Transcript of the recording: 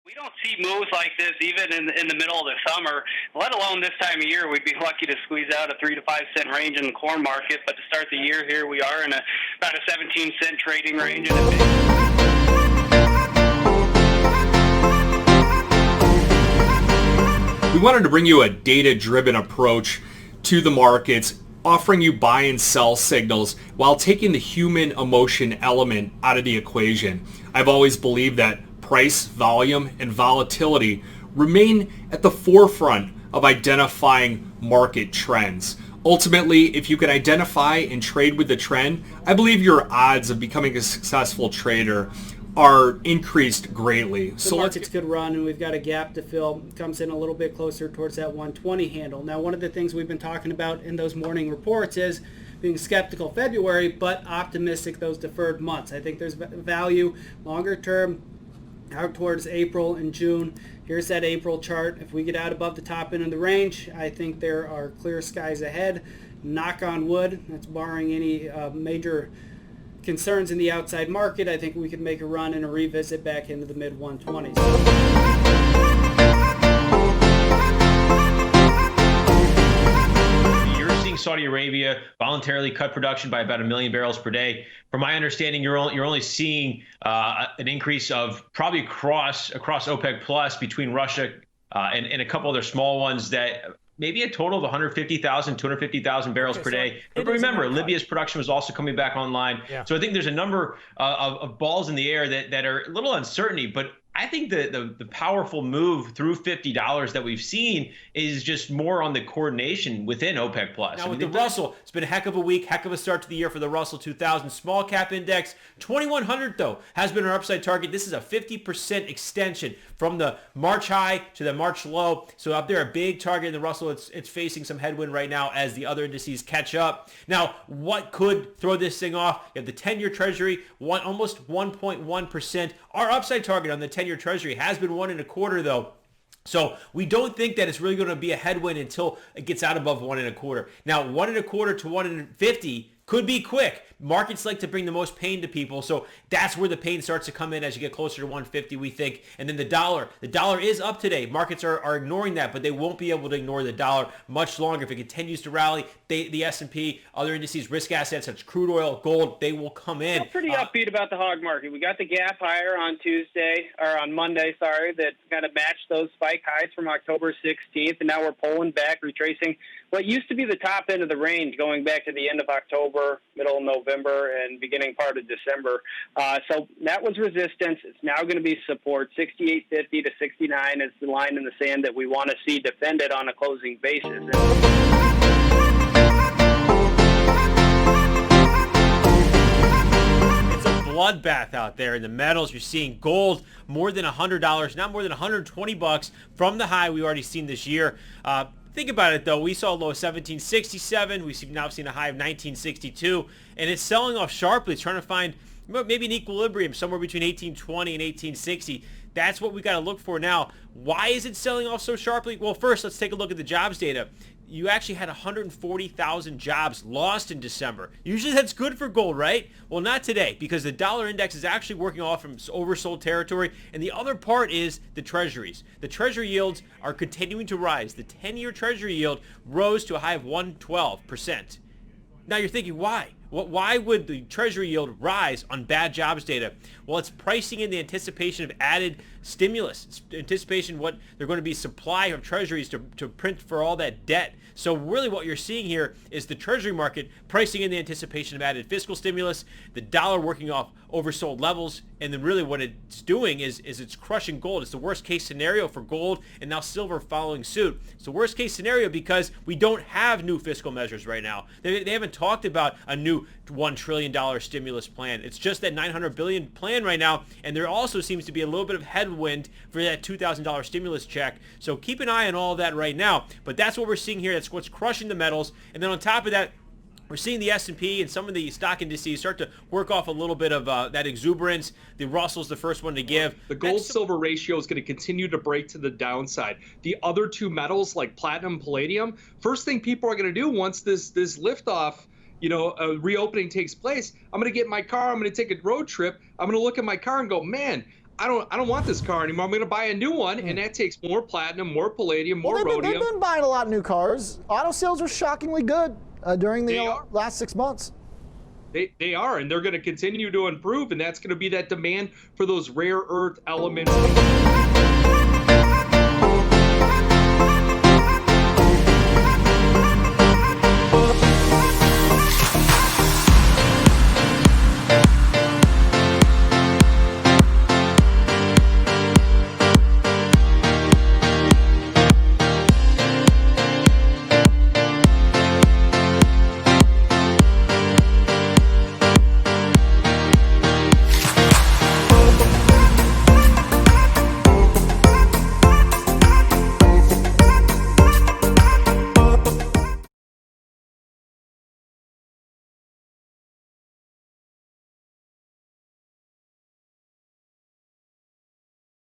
We don't see moves like this even in the middle of the summer, let alone this time of year. We'd be lucky to squeeze out a 3 to 5 cent range in the corn market, but to start the year here, we are in about a 17-cent trading range. We wanted to bring you a data-driven approach to the markets, offering you buy and sell signals while taking the human emotion element out of the equation. I've always believed that price, volume, and volatility remain at the forefront of identifying market trends. Ultimately, if you can identify and trade with the trend, I believe your odds of becoming a successful trader are increased greatly. The market's good run, and we've got a gap to fill. It comes in a little bit closer towards that 120 handle. Now, one of the things we've been talking about in those morning reports is being skeptical February, but optimistic those deferred months. I think there's value longer term out towards April and June. Here's that April chart. If we get out above the top end of the range, I think there are clear skies ahead. Knock on wood. That's barring any major concerns in the outside market. I think we could make a run and a revisit back into the mid 120s. Saudi Arabia voluntarily cut production by about 1 million barrels per day. From my understanding, you're only seeing an increase of probably across OPEC Plus between Russia and a couple other small ones that maybe a total of 150,000, 250,000 barrels per day. But remember, Libya's production was also coming back online. Yeah. So I think there's a number of balls in the air that are a little uncertainty, but I think the powerful move through $50 that we've seen is just more on the coordination within OPEC Plus. Now with the Russell, it's been a heck of a week, heck of a start to the year for the Russell 2000 small cap index. 2100 though has been our upside target. This is a 50% extension from the March high to the March low. So up there, a big target in the Russell. It's facing some headwind right now as the other indices catch up. Now, what could throw this thing off? You have the 10-year Treasury, almost 1.1%. Our upside target on the 10-year Treasury has been 1.25 though. So we don't think that it's really going to be a headwind until it gets out above 1.25. Now 1.25 to 1.50 could be quick. Markets like to bring the most pain to people, so that's where the pain starts to come in as you get closer to 150, we think. And then the dollar is up today. Markets are ignoring that, but they won't be able to ignore the dollar much longer. If it continues to rally, the S&P, other indices, risk assets such as crude oil, gold, they will come in. We're pretty upbeat about the hog market. We got the gap higher on Monday, that kind of matched those spike highs from October 16th, and now we're pulling back, retracing what used to be the top end of the range going back to the end of October, middle of November, and beginning part of December. So that was resistance. It's now going to be support. 68.50 to 69 is the line in the sand that we want to see defended on a closing basis. It's a bloodbath out there in the metals. You're seeing gold more than $100, not more than $120 from the high we already seen this year. Think about it, though. We saw a low of 1767. We've now seen a high of 1962. And it's selling off sharply. It's trying to find maybe an equilibrium somewhere between 1820 and 1860. That's what we got to look for now. Why is it selling off so sharply? Well, first, let's take a look at the jobs data. You actually had 140,000 jobs lost in December. Usually that's good for gold, right? Well, not today, because the dollar index is actually working off from oversold territory. And the other part is the treasuries. The treasury yields are continuing to rise. The 10-year treasury yield rose to a high of 112%. Now you're thinking, why? Why would the treasury yield rise on bad jobs data? Well, it's pricing in the anticipation of added stimulus. It's anticipation what they're going to be supply of treasuries to print for all that debt. So really what you're seeing here is the treasury market pricing in the anticipation of added fiscal stimulus, the dollar working off oversold levels, and then really what it's doing is it's crushing gold. It's the worst case scenario for gold, and now silver following suit. It's the worst case scenario because we don't have new fiscal measures right now. They haven't talked about a new $1 trillion stimulus plan. It's just that $900 billion plan right now, and there also seems to be a little bit of headwind for that $2,000 stimulus check. So keep an eye on all of that right now. But that's what we're seeing here. That's what's crushing the metals. And then on top of that, we're seeing the S&P and some of the stock indices start to work off a little bit of that exuberance. The Russell's the first one to give. The gold-silver ratio is going to continue to break to the downside. The other two metals like platinum, palladium, first thing people are going to do once this liftoff, reopening takes place, I'm going to get in my car, I'm going to take a road trip, I'm going to look at my car and go, man, I don't want this car anymore. I'm going to buy a new one, and that takes more platinum, more palladium, more rhodium. They've been buying a lot of new cars. Auto sales are shockingly good during the last 6 months. They are, and they're going to continue to improve, and that's going to be that demand for those rare earth elements.